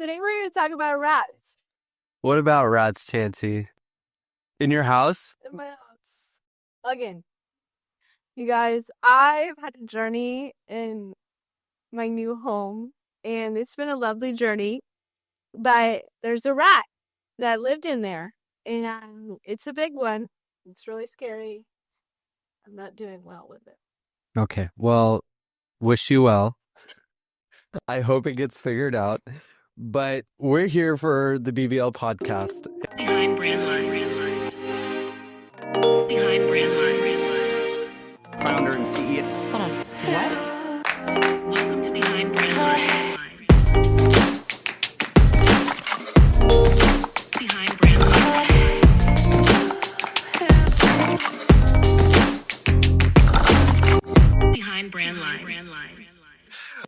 Today we're going to talk about rats. What about rats, Chansey? In your house? In my house. Again. You guys, I've had a journey in my new home, and it's been a lovely journey, but there's a rat that lived in there, and it's a big one. It's really scary. I'm not doing well with it. Okay, well, wish you well. I hope it gets figured out. But we're here for the BBL podcast. Behind brand lines. Behind brand lines. Founder and CEO. Hold on. What? Welcome to Behind Brand Lines. Behind Brand Lines. Behind Brand Lines.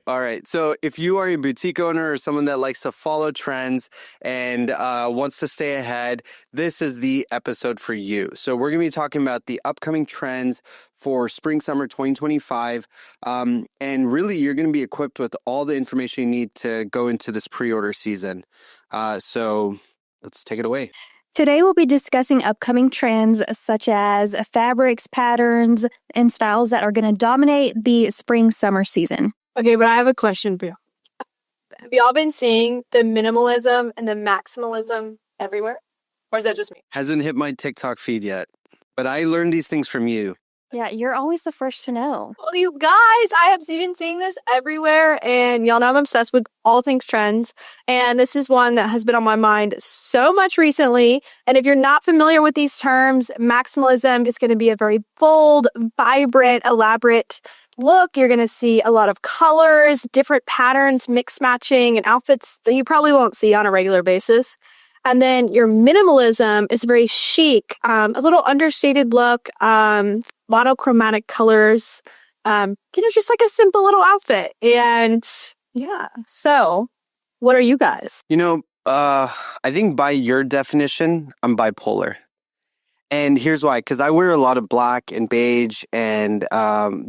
All right, so if you are a boutique owner or someone that likes to follow trends and wants to stay ahead, this is the episode for you. So we're going to be talking about the upcoming trends for spring-summer 2025, and really you're going to be equipped with all the information you need to go into this pre-order season. So let's take it away. Today, we'll be discussing upcoming trends such as fabrics, patterns, and styles that are going to dominate the spring-summer season. Okay, but I have a question for you. Have y'all been seeing the minimalism and the maximalism everywhere? Or is that just me? Hasn't hit my TikTok feed yet, but I learned these things from you. Yeah, you're always the first to know. Well, you guys, I have been seeing this everywhere, and y'all know I'm obsessed with all things trends, and this is one that has been on my mind so much recently. And if you're not familiar with these terms, maximalism is going to be a very bold, vibrant, elaborate look. You're going to see a lot of colors, different patterns, mix matching, and outfits that you probably won't see on a regular basis. And then your minimalism is very chic, a little understated look, monochromatic colors, just like a simple little outfit. And yeah, so what are you guys? I think by your definition, I'm bipolar. And here's why, because I wear a lot of black and beige and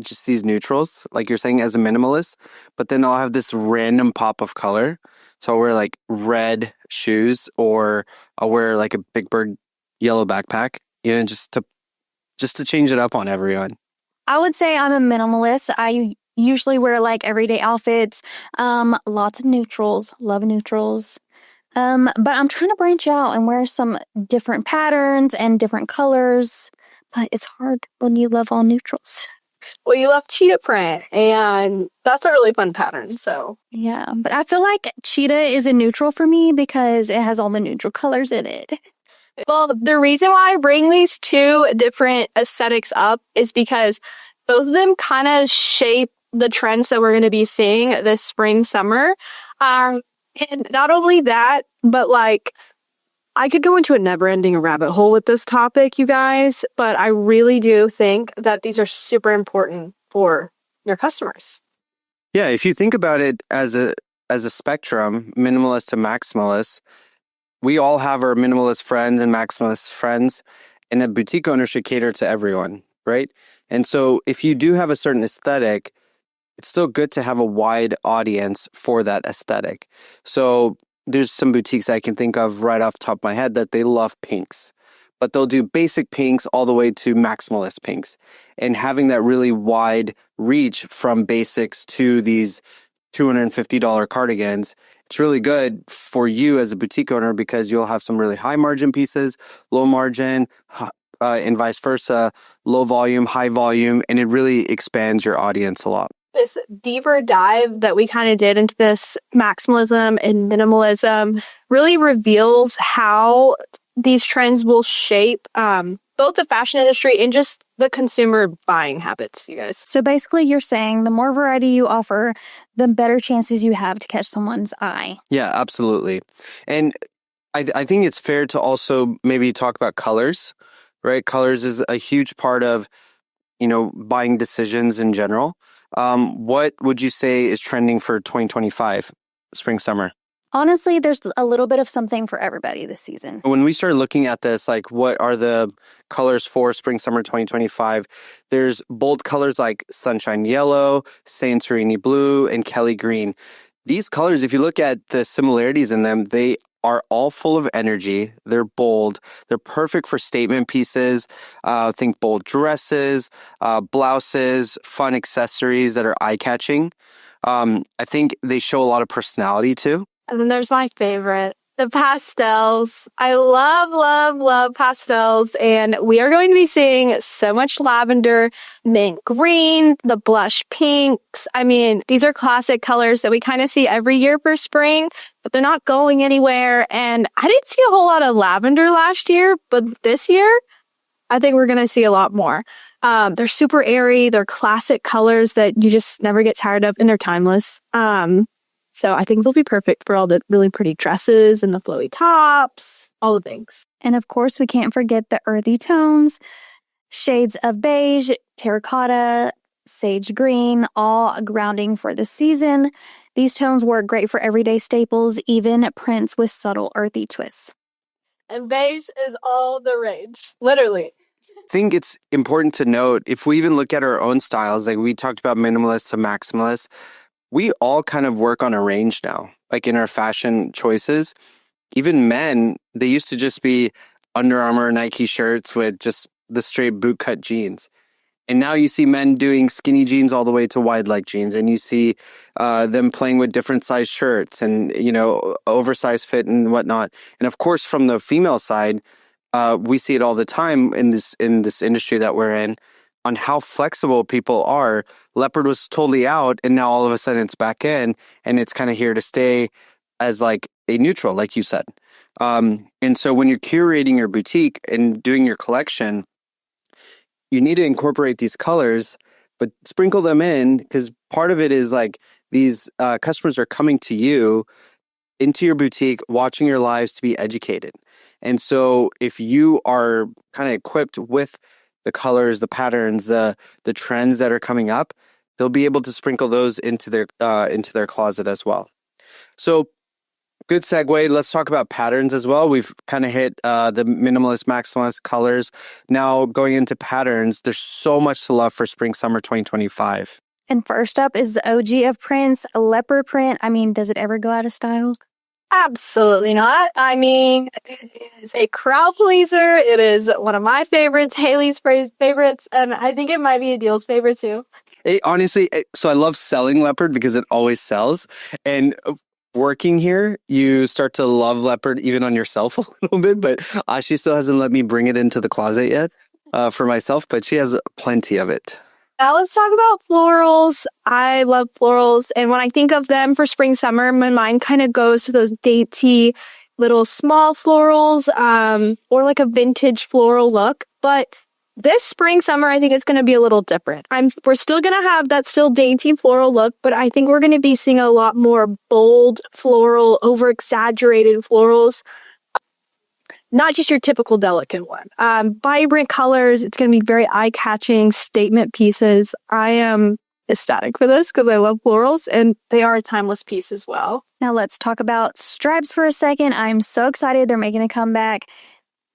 just these neutrals, like you're saying, as a minimalist. But then I'll have this random pop of color. So I'll wear like red shoes, or I'll wear like a Big Bird yellow backpack, just to change it up on everyone. I would say I'm a minimalist. I usually wear like everyday outfits, lots of neutrals, love neutrals. But I'm trying to branch out and wear some different patterns and different colors, but it's hard when you love all neutrals. Well, you love cheetah print, and that's a really fun pattern, so. Yeah, but I feel like cheetah is a neutral for me because it has all the neutral colors in it. Well, the reason why I bring these two different aesthetics up is because both of them kind of shape the trends that we're going to be seeing this spring, summer. And not only that, but I could go into a never-ending rabbit hole with this topic, you guys, but I really do think that these are super important for your customers. Yeah, if you think about it as a spectrum, minimalist to maximalist, we all have our minimalist friends and maximalist friends, and a boutique owner should cater to everyone, right? And so if you do have a certain aesthetic, it's still good to have a wide audience for that aesthetic. So there's some boutiques I can think of right off the top of my head that they love pinks, but they'll do basic pinks all the way to maximalist pinks. And having that really wide reach from basics to these $250 cardigans, it's really good for you as a boutique owner because you'll have some really high margin pieces, low margin, and vice versa, low volume, high volume, and it really expands your audience a lot. This deeper dive that we kind of did into this maximalism and minimalism really reveals how these trends will shape both the fashion industry and just the consumer buying habits, you guys. So basically you're saying the more variety you offer, the better chances you have to catch someone's eye. Yeah, absolutely. And I think it's fair to also maybe talk about colors, right? Colors is a huge part of, buying decisions in general. What would you say is trending for 2025, spring, summer? Honestly, there's a little bit of something for everybody this season. When we start looking at this, like what are the colors for spring, summer 2025? There's bold colors like sunshine yellow, Santorini blue, and Kelly green. These colors, if you look at the similarities in them, they are all full of energy. They're bold. They're perfect for statement pieces. Think bold dresses, blouses, fun accessories that are eye-catching. I think they show a lot of personality too. And then there's my favorite, the pastels. I love, love, love pastels. And we are going to be seeing so much lavender, mint green, the blush pinks. I mean, these are classic colors that we kind of see every year for spring, but they're not going anywhere. And I didn't see a whole lot of lavender last year, but this year, I think we're going to see a lot more. They're super airy. They're classic colors that you just never get tired of, and they're timeless. So I think they'll be perfect for all the really pretty dresses and the flowy tops, all the things. And of course, we can't forget the earthy tones, shades of beige, terracotta, sage green, all grounding for the season. These tones work great for everyday staples, even prints with subtle earthy twists. And beige is all the rage, literally. I think it's important to note, if we even look at our own styles, like we talked about minimalists to maximalists, we all kind of work on a range now, like in our fashion choices. Even men, they used to just be Under Armour, Nike shirts with just the straight bootcut jeans. And now you see men doing skinny jeans all the way to wide leg jeans. And you see them playing with different size shirts and, oversized fit and whatnot. And of course, from the female side, we see it all the time in this industry that we're in, on how flexible people are. Leopard was totally out, and now all of a sudden it's back in, and it's kind of here to stay as like a neutral, like you said. And so when you're curating your boutique and doing your collection, you need to incorporate these colors, but sprinkle them in, because part of it is like these customers are coming to you into your boutique, watching your lives to be educated. And so if you are kind of equipped with the colors, the patterns, the trends that are coming up, they'll be able to sprinkle those into their closet as well. So good segue. Let's talk about patterns as well. We've kind of hit the minimalist, maximalist colors. Now going into patterns, there's so much to love for spring, summer 2025. And first up is the OG of prints, leopard print. I mean, does it ever go out of style? Absolutely not. I mean, it is a crowd pleaser. It is one of my favorites, Haley's favorites, and I think it might be Adeel's favorite too. Honestly, so I love selling leopard because it always sells. And working here, you start to love leopard even on yourself a little bit, but Ashi still hasn't let me bring it into the closet yet for myself, but she has plenty of it. Now let's talk about florals. I love florals, and when I think of them for spring, summer, my mind kind of goes to those dainty little small florals, or like a vintage floral look. But this spring, summer, I think it's going to be a little different. We're still going to have that still dainty floral look, but I think we're going to be seeing a lot more bold floral, over-exaggerated florals. Not just your typical delicate one. Vibrant colors. It's going to be very eye-catching statement pieces. I am ecstatic for this because I love florals, and they are a timeless piece as well. Now let's talk about stripes for a second. I'm so excited they're making a comeback.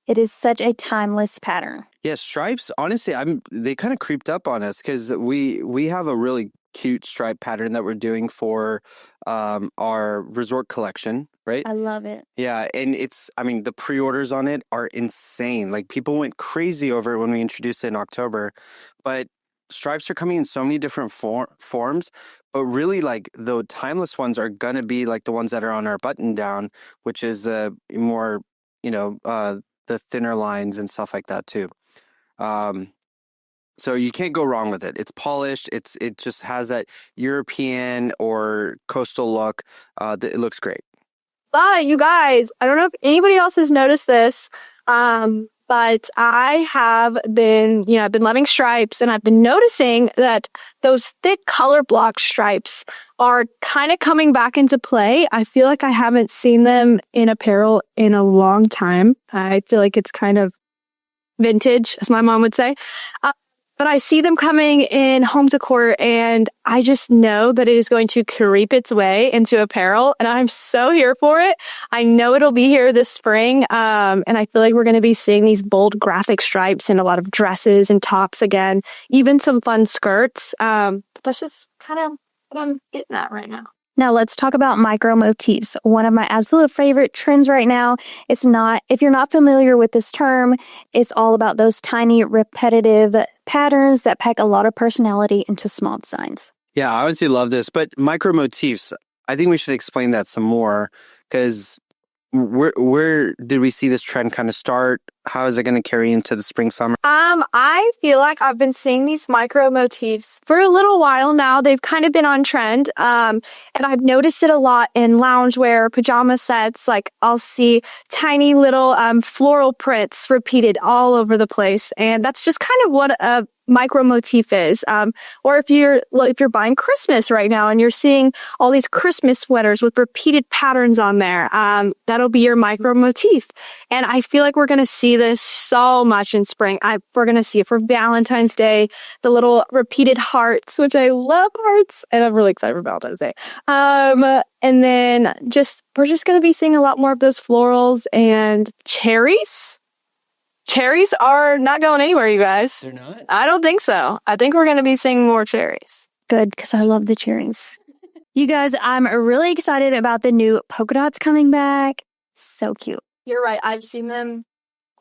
It is such a timeless pattern. Yeah, stripes, honestly, they kind of creeped up on us because we have a really cute stripe pattern that we're doing for our resort collection, right? I love it. Yeah, and the pre-orders on it are insane. Like, people went crazy over it when we introduced it in October. But stripes are coming in so many different forms, but really, like, the timeless ones are gonna be like the ones that are on our button down, which is the more, the thinner lines and stuff like that too. So you can't go wrong with it. It's polished. It just has that European or coastal look. It looks great. But you guys, I don't know if anybody else has noticed this, but I have been, I've been loving stripes, and I've been noticing that those thick color block stripes are kind of coming back into play. I feel like I haven't seen them in apparel in a long time. I feel like it's kind of vintage, as my mom would say. But I see them coming in home decor, and I just know that it is going to creep its way into apparel, and I'm so here for it. I know it'll be here this spring, and I feel like we're going to be seeing these bold graphic stripes in a lot of dresses and tops again, even some fun skirts. That's just kind of what I'm getting at right now. Now let's talk about micro motifs. One of my absolute favorite trends right now. If you're not familiar with this term, it's all about those tiny repetitive patterns that pack a lot of personality into small designs. Yeah, I honestly love this, but micro motifs, I think we should explain that some more because where did we see this trend kind of start? How is it going to carry into the spring, summer? I feel like I've been seeing these micro motifs for a little while now. They've kind of been on trend. And I've noticed it a lot in loungewear, pajama sets. Like I'll see tiny little floral prints repeated all over the place. And that's just kind of what a micro motif is. Or if you're buying Christmas right now and you're seeing all these Christmas sweaters with repeated patterns on there, that'll be your micro motif. And I feel like we're going to see this so much in spring. We're going to see it for Valentine's Day, the little repeated hearts, which I love hearts, and I'm really excited for Valentine's Day. And then we're just going to be seeing a lot more of those florals and cherries. Cherries are not going anywhere, you guys. They're not? I don't think so. I think we're going to be seeing more cherries. Good, because I love the cherries. You guys, I'm really excited about the new polka dots coming back. So cute. You're right. I've seen them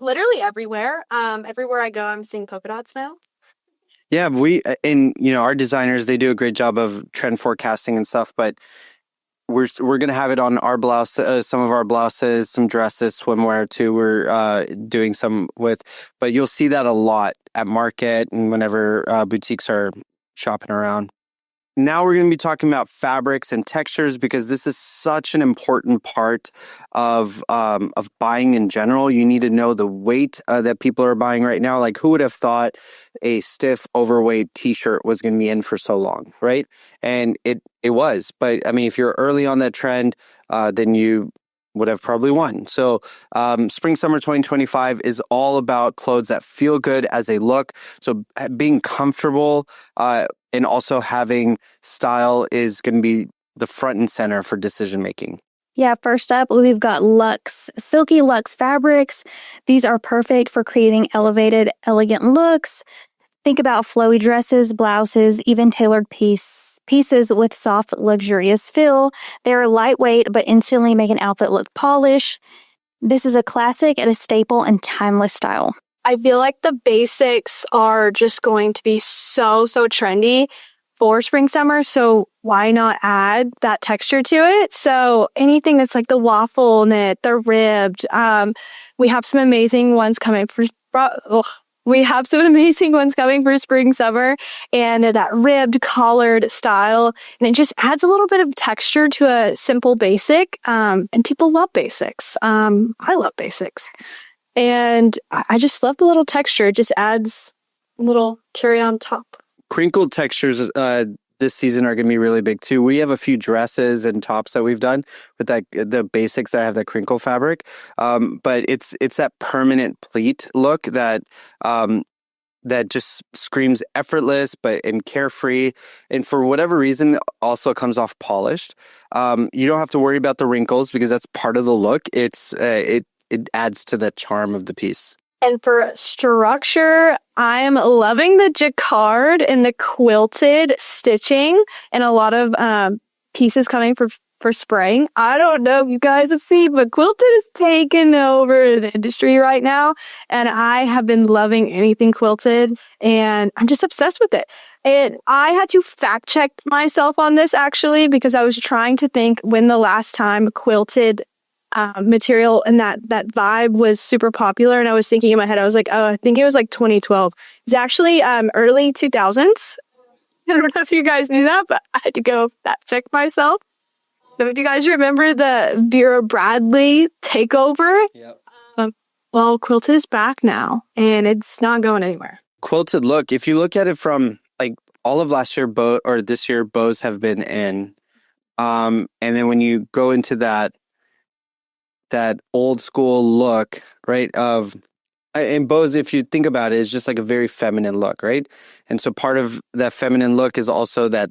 literally everywhere. Everywhere I go, I'm seeing polka dots now. Yeah, our designers, they do a great job of trend forecasting and stuff, but we're going to have it on our blouse, some of our blouses, some dresses, swimwear too. We're doing some with, but you'll see that a lot at market and whenever boutiques are shopping around. Now we're going to be talking about fabrics and textures because this is such an important part of buying in general. You need to know the weight that people are buying right now. Like who would have thought a stiff, overweight t-shirt was going to be in for so long, right? And it was. But I mean, if you're early on that trend, then you would have probably won. So spring summer 2025 is all about clothes that feel good as they look. So being comfortable and also having style is going to be the front and center for decision making. Yeah, first up, we've got luxe, silky luxe fabrics. These are perfect for creating elevated, elegant looks. Think about flowy dresses, blouses, even tailored pieces with soft, luxurious feel. They're lightweight, but instantly make an outfit look polished. This is a classic and a staple and timeless style. I feel like the basics are just going to be so trendy for spring summer. So why not add that texture to it? So anything that's like the waffle knit, the ribbed, we have some amazing ones coming for spring, summer, and they're that ribbed collared style. And it just adds a little bit of texture to a simple basic. And people love basics. I love basics. And I just love the little texture. It just adds a little cherry on top. Crinkled textures this season are going to be really big too. We have a few dresses and tops that we've done with the basics that have that crinkle fabric. But it's that permanent pleat look that just screams effortless and carefree, and for whatever reason also comes off polished. You don't have to worry about the wrinkles because that's part of the look. It adds to the charm of the piece. And for structure, I'm loving the jacquard and the quilted stitching and a lot of pieces coming for spring. I don't know if you guys have seen, but quilted is taking over the industry right now. And I have been loving anything quilted and I'm just obsessed with it. And I had to fact check myself on this actually because I was trying to think when the last time quilted material and that vibe was super popular, and I was thinking in my head, I was like, oh, I think it was like 2012. It's actually early 2000s. I don't know if you guys knew that, but I had to go fact check myself. So if you guys remember the Vera Bradley takeover, Yep. Well, quilted is back now, and it's not going anywhere. Quilted look. If you look at it from like all of last year, this year, bows have been in, and then when you go into that old school look, right? And bows, if you think about it, is just like a very feminine look, right? And so part of that feminine look is also that,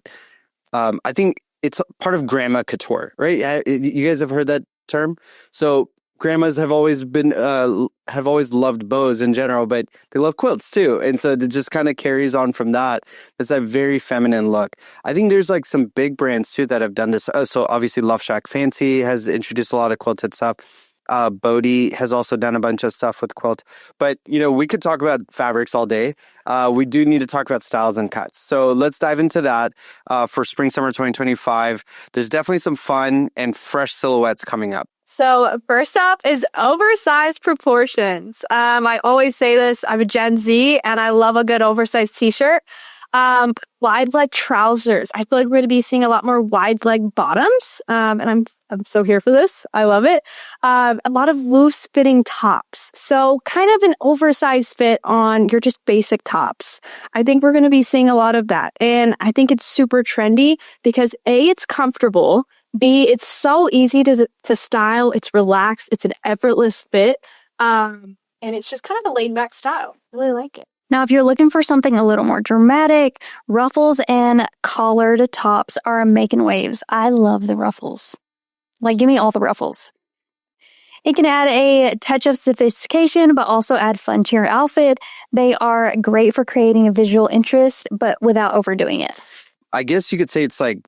I think it's part of grandma couture, right? You guys have heard that term? So grandmas have always loved bows in general, but they love quilts too. And so it just kind of carries on from that. It's a very feminine look. I think there's like some big brands too that have done this. So obviously Love Shack Fancy has introduced a lot of quilted stuff. Bodhi has also done a bunch of stuff with quilt, but we could talk about fabrics all day. We do need to talk about styles and cuts. So let's dive into that for spring, summer 2025. There's definitely some fun and fresh silhouettes coming up. So first up is oversized proportions. I always say this, I'm a Gen Z and I love a good oversized t-shirt. Wide leg trousers. I feel like we're going to be seeing a lot more wide leg bottoms. And I'm so here for this. I love it. A lot of loose fitting tops. So kind of an oversized fit on your just basic tops. I think we're going to be seeing a lot of that. And I think it's super trendy because A, it's comfortable. B, it's so easy to style. It's relaxed. It's an effortless fit. And it's just kind of a laid back style. I really like it. Now, if you're looking for something a little more dramatic, ruffles and collared tops are making waves. I love the ruffles. Like, give me all the ruffles. It can add a touch of sophistication, but also add fun to your outfit. They are great for creating a visual interest, but without overdoing it. I guess you could say it's like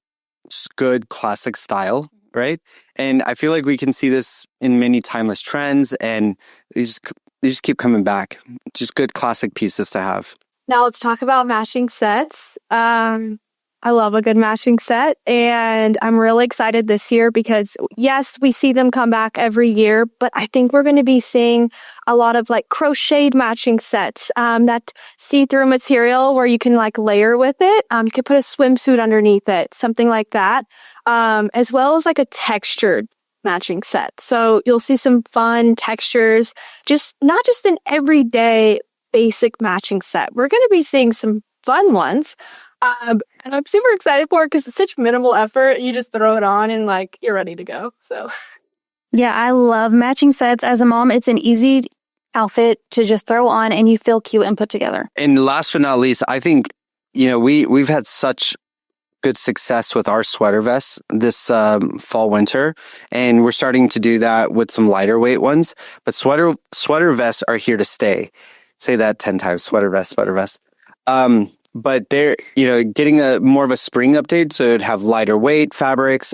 just good classic style, right? And I feel like we can see this in many timeless trends, and they just keep coming back. Just good classic pieces to have. Now let's talk about matching sets. I love a good matching set, and I'm really excited this year because yes, we see them come back every year, but I think we're going to be seeing a lot of like crocheted matching sets, that see-through material where you can like layer with it. You could put a swimsuit underneath it, something like that, as well as like a textured matching set. So you'll see some fun textures, just not just an everyday basic matching set. We're going to be seeing some fun ones. And I'm super excited for it because it's such minimal effort. You just throw it on and like you're ready to go. So yeah, I love matching sets. As a mom, it's an easy outfit to just throw on and you feel cute and put together. And last but not least, I think, we've had such good success with our sweater vests this fall winter, and we're starting to do that with some lighter weight ones. But sweater vests are here to stay. Say that 10 times. Sweater vest. But they're getting a more of a spring update, so it'd have lighter weight fabrics.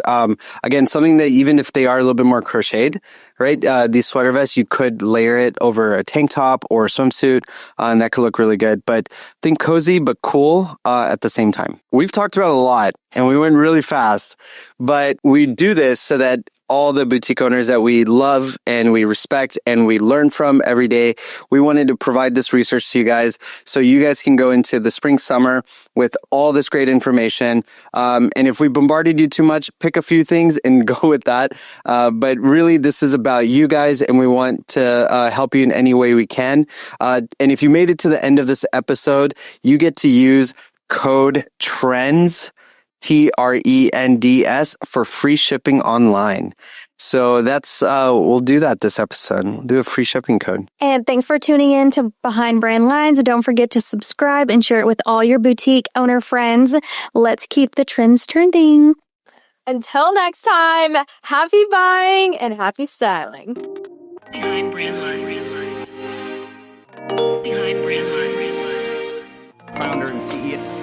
Again, something that even if they are a little bit more crocheted, right? These sweater vests, you could layer it over a tank top or a swimsuit, and that could look really good. But think cozy but cool at the same time. We've talked about a lot, and we went really fast, but we do this so that all the boutique owners that we love and we respect and we learn from every day, we wanted to provide this research to you guys so you guys can go into the spring, summer with all this great information. And if we bombarded you too much, pick a few things and go with that. But really, this is about you guys, and we want to help you in any way we can. And if you made it to the end of this episode, you get to use code TRENDS, TRENDS, for free shipping online. So that's, we'll do that this episode. We'll do a free shipping code. And thanks for tuning in to Behind Brand Lines. Don't forget to subscribe and share it with all your boutique owner friends. Let's keep the trends trending. until next time, happy buying and happy styling. Behind brand lines. Behind brand lines. Founder and CEO.